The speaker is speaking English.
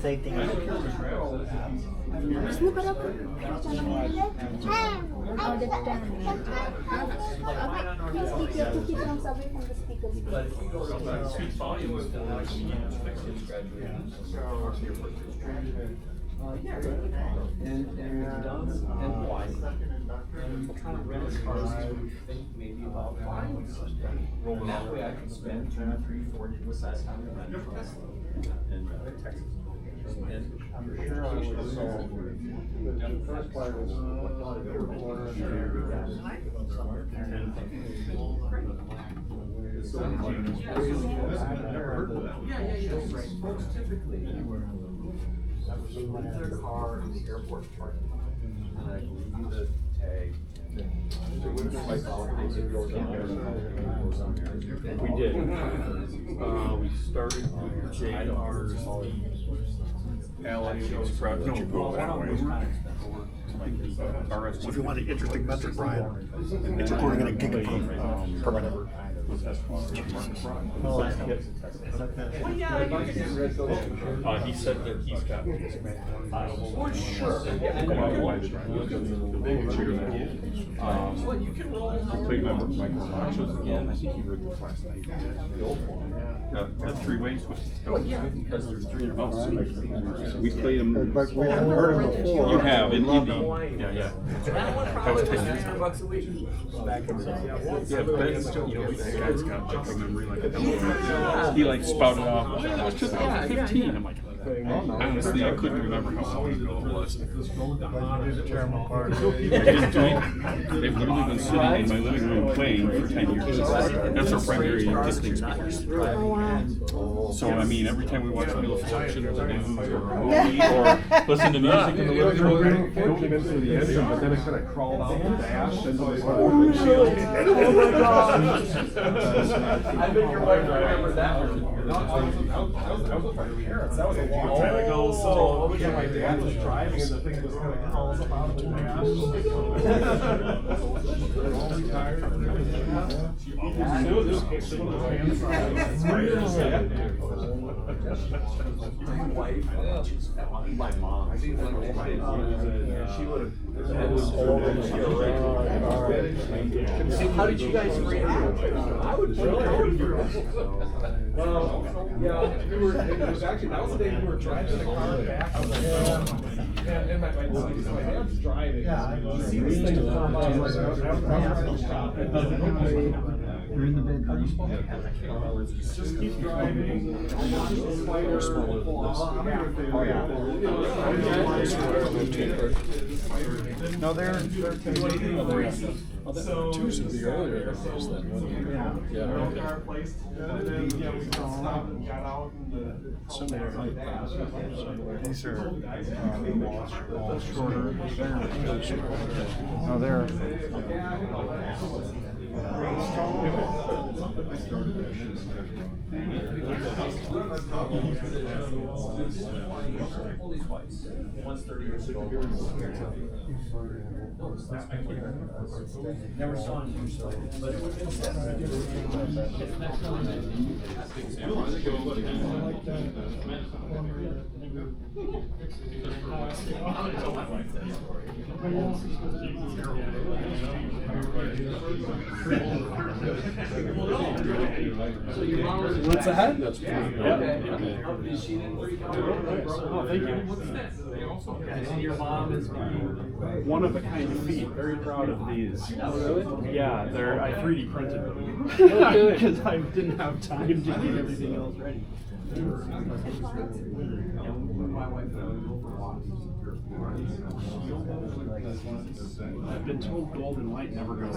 Same thing. Snoop it up. Oh, that's done. Please keep your cookie crumbs away from the speaker. And white. And what kind of rental cars do we think maybe about buying? And that way I can spend 2, 3, 4 less time to rent cars in Texas. And I'm sure I would solve the first part is folks typically leave their car in the airport parking lot, and I give you the tag. We did. We started JR's alley express. No, go that way. If you want an interesting metric, Brian, it's recording in a gigabyte per minute. He said that he's got. For sure. You can roll. Played Michael Nachos again. I think he heard this last night. The 3 ways. Well, yeah, because there's 3 of us. We played him. But we haven't heard him before. You have in Indy. Yeah. That one probably was $300 a week. Yeah, but you know, that guy's got like a memory like a he like spouted off. Oh, that was 2015. I'm like, honestly, I couldn't remember how long ago it was. They've literally been sitting in my living room playing for 10 years. That's our primary listening speakers. So I mean, every time we watch Wheel of Fortune or the news or a movie or listen to music in the living room, Came into the engine, but then it kind of crawled out the dash into the windshield. I bet your wife remembers that one. That was with my parents. That was a long time ago. So yeah, my dad was driving, and the thing just kind of crawls up out of the dash. My mom. She would have. How did you guys rate it? I would put it. Well, yeah, it was actually, that was the day we were driving the car back. I was like, and my dad's driving. He sees this thing come up, I was like, I don't know, stop it. You're in the bedroom. Just keep driving. No, they're So, two should be earlier. car placed, and then, yeah, we stopped and got out and these are shorter. No, they're. Once 30 years ago. Never saw him do so, but it was What's ahead? That's Oh, thank you. Your mom is one of a kind of feet. Very proud of these. Oh, really? Yeah, I 3D printed them because I didn't have time to get everything else ready. I've been told gold and white never goes out.